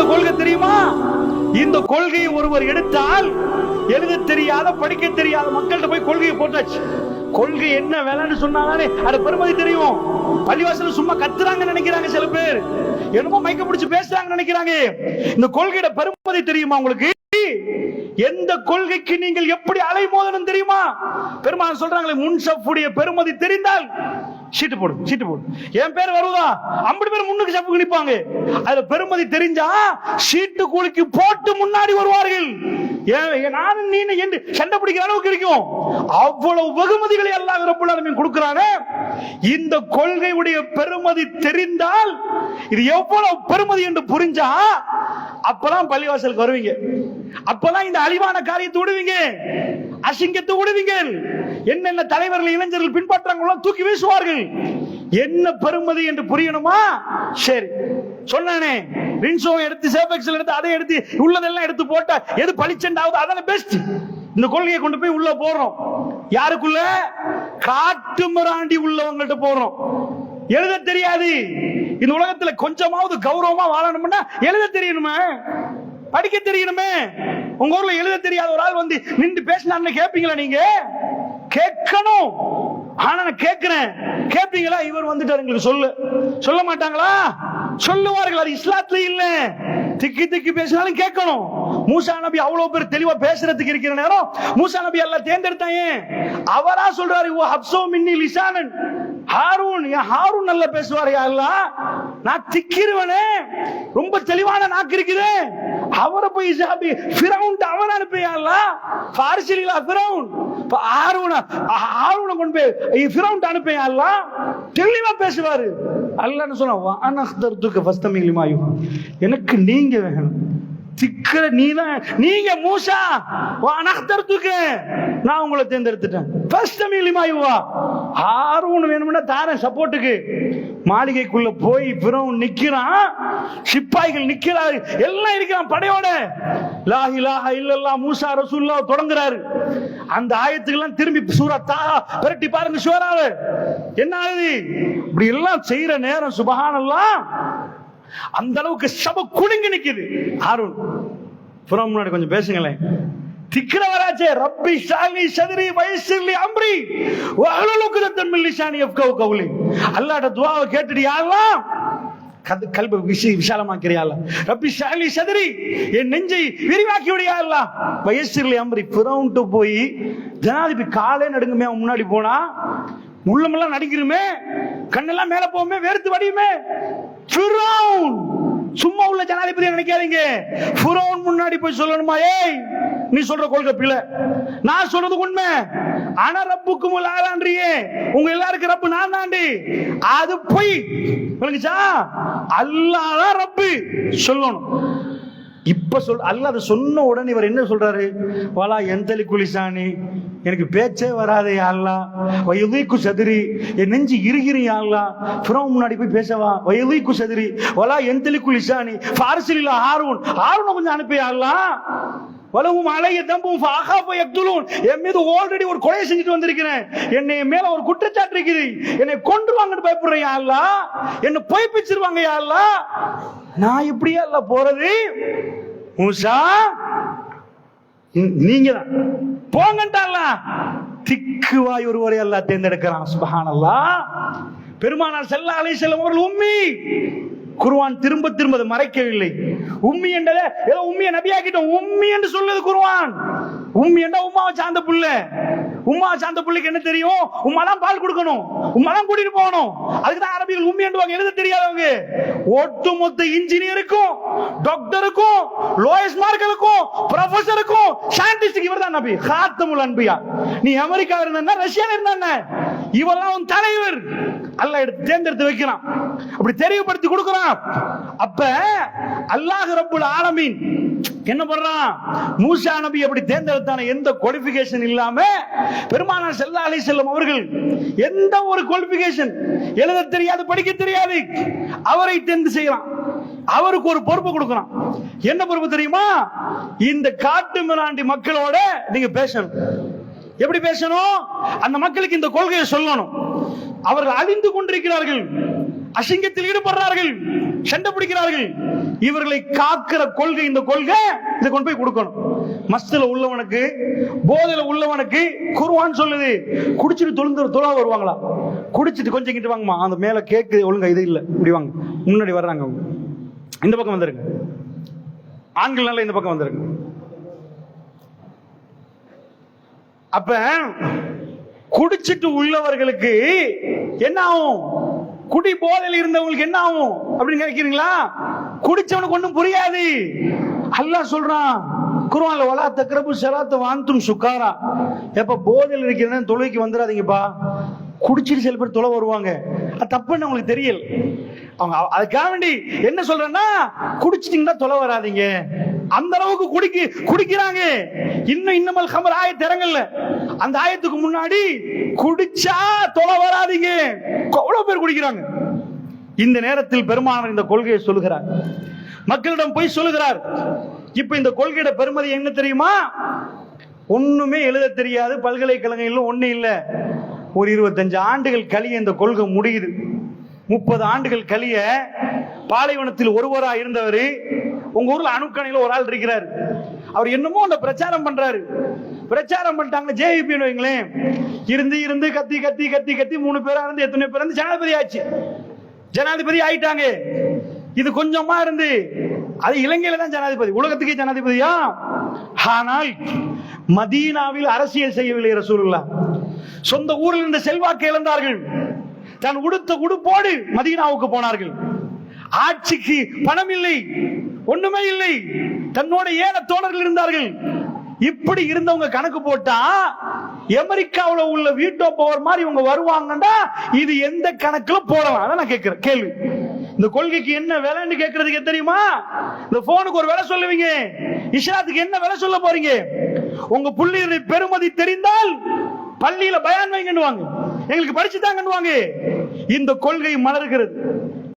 எந்த கொள்கை தெரியுமா? இந்த கொள்கையை ஒருவர் எடுத்தால் எழுத தெரியாத படிக்க தெரியாத மக்கள்கிட்ட போய் கொள்கையை போட்டாச்சு. கொள்கை என்ன வேலைன்னு சொன்னாலே அது பெருமதி தெரியும். பள்ளிவாசல் சும்மா கத்துறாங்க நினைக்கிறாங்க சில பேர், என்னமோ மைக்க பிடிச்சு பேசுறாங்க நினைக்கிறாங்க. இந்த கொள்கையோட பெருமதி தெரியுமா உங்களுக்கு? எந்த கொள்கைக்கு நீங்கள் எப்படி அலைமோதணும் தெரியுமா? பெருமாள் சொல்றாங்களே, முன்சப்புடைய பெருமதி தெரிந்தால் சீட்டு போடு, சீட்டு போடு, என் பேர் வருவதா 50 பேர் முன்னுக்கு சப்புக்கு நிற்பாங்க. அதுல பெருமதி தெரிஞ்சா சீட்டு கூலிக்கு போட்டு முன்னாடி வருவார்கள். நானும் நீ என்று சண்டை பிடிக்கிற அளவுக்கு இருக்கும். அவ்வளவு வெகுமதிகளை அல்லாஹ் ரப்பல் ஆலமீன் கொடுக்கிறானே. இந்த கொள்கையுடைய பெருமதி தெரிந்தால் இது எவ்வளவு பெருமதி என்று புரிஞ்சா அப்பதான் பள்ளிவாசலுக்கு வருவீங்க. அப்பதான் இந்த அழிவான காரியத்தை விடுவீங்க, அசிங்கத்தை விடுவீங்க. என்னென்ன தலைவர்கள் இளைஞர்கள் பின்பற்றாங்களோ தூக்கி வீசுவார்கள். என்ன பெருமதி என்று புரியணுமா? சரி சொன்னானே, ரின்சோ எடுத்து சேஃபெக்ஸல் எடுத்து அதை எடுத்து உள்ளதெல்லாம் எடுத்து போட்ட எது பளிச்செண்டாவது அதான பெஸ்ட். இந்த கொள்கையை கொண்டு போய் உள்ள போறோம். யாருக்குள்ள? காட்டு மிராண்டி உள்ளவங்கள்ட்ட போறோம். எழுத தெரியாது. இந்த உலகத்துல கொஞ்சமாவது கௌரவமா வாழணும்னா எழுத தெரியணுமே, படிக்க தெரியணுமே. உங்க ஊர்ல எழுத தெரியாத ஒரு ஆள் வந்து நின்று பேசினான்னு கேட்பீங்களா? நீங்க கேட்கணும். ஆனா நான் கேட்கிறேன், கேட்பீங்களா? இவர் வந்துட்டாரு எங்களுக்கு சொல்ல மாட்டாங்களா? சொல்லுவார்கள். அது இஸ்லாத்துல இல்ல. திக்கி திக்கி பேசினாலும் கேட்கணும். மூசா நபி அவ்வளவு பேர் தெளிவா பேசுறதுக்கு இருக்கிற நேரம் மூசா நபி எல்லாம் தேர்ந்தெடுத்தாங்க. அவரா சொல்றாரு, ஹாரூன், ஹாரூன் நல்லா பேசுவாரு. அல்லாஹ், நான் திக்கிருவனே, ரொம்ப தெளிவான நாக்கு இருக்குது. அவரை போய் ஃபிரௌன் அவன் அனுப்பியா? அல்லாஹ் ஃபாரிசிலா ஃபிரௌன் ஹாரூனை கொண்டு போய் ஃபிரௌன் அனுப்பியா? அல்லாஹ் தெளிவா பேசுவாரு. அல்லாஹ்னு சொன்னா, அனஹ்தர்துக ஃபஸ்தமிலிமா யுஹா, எனக்கு நீங்க வேணும். திக்கிற நீதான், நீங்க மூசா, அனஹ்தர்துக, நான் உங்களை தேர்ந்தெடுத்துட்டேன். ஃபஸ்தமிலிமா யுஹா, ஹாரூன் வேணும்னா தாரேன் சப்போர்ட்டுக்கு. மாளிகைக்குள்ள போய் ஃபிரௌன் நிக்கிறான், சிப்பாய்கள் நிக்கிறாரு, எல்லாம் இருக்கிறான் படையோட. லா இலாஹா இல்லல்லாஹ் மூசா ரசூலுல்லாஹ் தொடங்குறாரு. அந்த ஆயத்துக்கெல்லாம் திரும்பி சூரா தாஹா பிரட்டி பாருங்க. சூராவே என்ன ஆகுது? இப்படி எல்லாம் செய்யற நேரம் சுப்ஹானல்லாஹ், அந்த அளவுக்கு சப குலுங்கி நிக்குது. ஹாரூன் ஃபிரௌன் முன்னாடி கொஞ்சம் பேசுங்களேன். திக்ரவராஜே, ரப்பி ஷாலி சத்ரி வயஸ்ஸிர்லி அம்ரி வஹ்லுல் உக்தத்தன் மின் லிசானி யஃப்கஹு கௌலி. அல்லாஹ்ட துஆவை கேட்டுட்டு யா அல்லாஹ் கல்ப விசாலமாக்கிறியா அல்லாஹ். ரப்பி ஷாலி சத்ரி, என் நெஞ்சை விரிவாக்கி விடியா அல்லாஹ். வயஸ்ஸிர்லி அம்ரி. ஃபிரௌன்ட்ட போய் ஜனாதிபதி காலே நடுங்குமே முன்னாடி போனா, உள்ளமெல்லாம் நடிக்கிறோமே, கண்ணெல்லாம் மேல போகுமே, வேர்த்து வடியுமே. ஃபிரௌன் சும்மா உள்ள ஜனாதிபதி நினைக்காதீங்க. ஃபிரௌன் முன்னாடி போய் சொல்லணுமா, ஏய் நீ சொல்ற கொள்கை பிழை, நான் சொல்றது உண்மை, ஆனா ரப்புக்கும் ஆளான்றியே, உங்க எல்லாருக்கும் ரப்பு நான் தாண்டி, அது போய் விளங்குச்சா? அல்லாஹ் தான் ரப்பு சொல்லணும். இப்ப அல்லாஹ் அதை சொன்ன உடனே இவர் என்ன சொல்றாரு? வாலா எந்தலி குலிசானி, எனக்கு பேச்சே வராதே அல்லாஹ். வயதுக்கு சதுரி, என் நெஞ்சு இருகிறியா அல்லாஹ். ஃபிரௌன் முன்னாடி போய் பேசவா? வயதுக்கு சதுரி வாலா எந்தலி குலிசானி ஃபாரிசிலா ஹாரூன், ஹாரூனை கொஞ்சம் அனுப்பியா அல்லாஹ். வலவும் அலைய தம்பும் ஃபஅகாஃப யக்துலூன், என் மீது ஆல்ரெடி ஒரு கொலை செஞ்சுட்டு வந்திருக்கிறேன், என்னை மேல ஒரு குற்றச்சாட்டு இருக்குது, என்னை கொன்றுவாங்கன்னு பயப்படுறேன் யா அல்லாஹ், என்ன பொய்ப்பிச்சிருவாங்க யா அல்லாஹ், நான் எப்படியா அல்லாஹ் போறது? மூசா நீங்க தான் போங்கன்ட்டால. திக்குவாய் ஒருவரை அல்லாஹ் தேர்ந்தெடுக்கிறான். சுப்ஹானல்லாஹ். பெருமானார் ஸல்லல்லாஹு அலைஹி வஸல்லம் அவர்கள் உம்மி. குர்ஆன் திரும்ப திரும்ப அதை மறைக்கவில்லை. உம்மி என்றதை ஏதோ உம்மிய நபியாக்கிட்டோம், உம்மி என்று சொல்லுது குர்ஆன். உம்மி என்றா உம்மாவை சார்ந்த புள்ள. உம்மாவை சார்ந்த புள்ளைக்கு என்ன தெரியும்? உம்மா தான் பால் கொடுக்கணும், உம்மா தான் கூட்டிட்டு போகணும். அதுக்கு தான் அரபிகள் உம்மி என்றுவாங்க. எழுத தெரியாதவங்க. ஒட்டுமொத்த இன்ஜினியருக்கும், டாக்டருக்கும், லோயஸ் மார்க்கலுக்கும், ப்ரொஃபஸருக்கும், சயின்டிஸ்டுக்கு இவர் தான் நபி, காத்தமுல் அன்பியா. நீ அமெரிக்காவில் இருந்தா, ரஷ்யாவில் இருந்தா, இவெல்லாம் தலைவர். அல்லாஹ் எடுத்து தேர்ந்தெடுத்து வைக்கிறான், அப்படி தெரியப்படுத்தி கொடுக்கிறான். அப்ப அல்லாஹ் ரப்புல் ஆலமீன் என்ன பண்றான்? மூசா நபி அப்படி தேர்ந்தெடுத்தான எந்த குவாலிஃபிகேஷன் இல்லாம பெருமானார் ஸல்லல்லாஹு அலைஹி வஸல்லம் அவர்கள் எந்த ஒரு குவாலிஃபிகேஷன், எழுத தெரியாது படிக்க தெரியாது, அவரை தேர்ந்து செய்யறான். அவருக்கு ஒரு பொறுப்பு கொடுக்கிறான். என்ன பொறுப்பு தெரியுமா? இந்த காட்டு மிராண்டி மக்களோட நீங்க பேசணும். எப்படி பேசணும்? அந்த மக்களுக்கு இந்த கொள்கையை சொல்லணும். அவர்கள் அழிந்து கொண்டிருக்கிறார்கள். அசிங்கத்தில் ஈடுபடுறார்கள், சண்டை பிடிக்கிறார்கள். இவர்களை காக்கிற கொள்கை இந்த கொள்கை. இதை கொண்டு போய் கொடுக்கணும். மஸ்துல உள்ளவனுக்கு, போதையில உள்ளவனுக்கு குர்ஆன் சொல்லுது, குடிச்சிட்டு தொழுவ வருவாங்களா, குடிச்சிட்டு கொஞ்சம் கிட்ட வாங்கம்மா, அந்த மேல கேக்கு ஒழுங்கா இது இல்ல, இப்படி வாங்க, முன்னாடி வர்றாங்க, அவங்க இந்த பக்கம் வந்துருங்க, ஆண்கள் நல்ல இந்த பக்கம் வந்துருங்க. அப்ப குடிச்சிட்டு உள்ளவர்களுக்கு என்ன ஆகும்? குடி போதையில் இருந்தவங்களுக்கு என்ன ஆகும் அப்படின்னு நினைக்கிறீங்களா? குடிச்சவனுக்கு ஒண்ணும் புரியாது. அல்லாஹ் சொல்றான் குர்ஆன்ல, வலா தக்ரபு ஸலாத்த வஅன்தும் சுகாரா. எப்ப போதையில் இருக்கிறேன்னு தொழுகைக்கு வந்துடாதீங்கப்பா. குடிச்சிட்டு சில பேர் தொலை வருவாங்க, அது தப்புன்னு உங்களுக்கு தெரியல. அவங்க அதுக்காக வேண்டி என்ன சொல்றேன்னா, குடிச்சிட்டீங்கன்னா தொலை வராதீங்க. அந்த அளவுக்கு குடிக்கிறாங்க. இன்னமல் ஹமர் ஆயத் இறங்கல. அந்த ஆயத்துக்கு முன்னாடி குடிச்சா தொலை வராதீங்க, அவ்வளவு பேர் குடிக்கிறாங்க. இந்த நேரத்தில் பெருமானார் இந்த கொள்கையை சொல்லுகிறார், மக்களிடம் போய் சொல்லுகிறார். இப்ப இந்த கொள்கையோட பெருமதி என்ன தெரியுமா? ஒண்ணுமே எழுத தெரியாது, பல்கலைக்கழகங்களும் ஒண்ணு இல்ல. ஒரு 25 ஆண்டுகள் கழிய இந்த கொள்கை முடியுது. 30 ஆண்டுகள் கழிய பாலைவனத்தில் ஒருவரா இருந்தவர் உங்க ஊர்ல அணுக்கணையில ஒரு ஆள் இருக்கிறார். அவர் என்னமோ அந்த பிரச்சாரம் பண்றாரு. பிரச்சாரம் பண்ணிட்டாங்க ஜேவிபி வைங்களேன். இருந்து இருந்து கத்தி கத்தி கத்தி கத்தி 3 பேரா இருந்து எத்தனை பேர் இருந்து ஜனாதிபதி ஆச்சு, ஜனாதிபதி ஆயிட்டாங்க. இது கொஞ்சமா இருந்து அது இலங்கையில தான் ஜனாதிபதி, உலகத்துக்கே ஜனாதிபதியா. ஆனால் மதீனாவில் அரசியல் செய்யவில்லை ரசூலுல்லாஹ். சொந்த ஊரில் இருந்த செல்வாக்கு இழந்தார்கள். தன் உடுத்த உடுப்போடு மதீனாவுக்கு போனார்கள். ஆட்சிக்கு பணம் இல்லை, ஒண்ணுமே இல்லை. தன்னோட ஏழை தோழர்கள் இருந்தார்கள். இப்படி இருந்தவங்க கணக்கு போட்டா அமெரிக்காவில் உள்ள வீட்டோ பவர் மாதிரி இவங்க வருவாங்கன்னா இது எந்த கணக்குல போடலாம்? அதான் நான் கேட்கிறேன் கேள்வி. இந்த கொள்கைக்கு என்ன விலைன்னு கேட்கறதுக்கு தெரியுமா? இந்த போனுக்கு ஒரு விலை சொல்லுவீங்க, இஸ்லாத்துக்கு என்ன விலை சொல்ல போறீங்க? உங்க புள்ளியை பெருமதி தெரிந்தால் பள்ளியில பயான் வைங்கன்னுவாங்க, எங்களுக்கு படிச்சுதாங்கன்னுவாங்க. இந்த கொள்கை மலர்கிறது.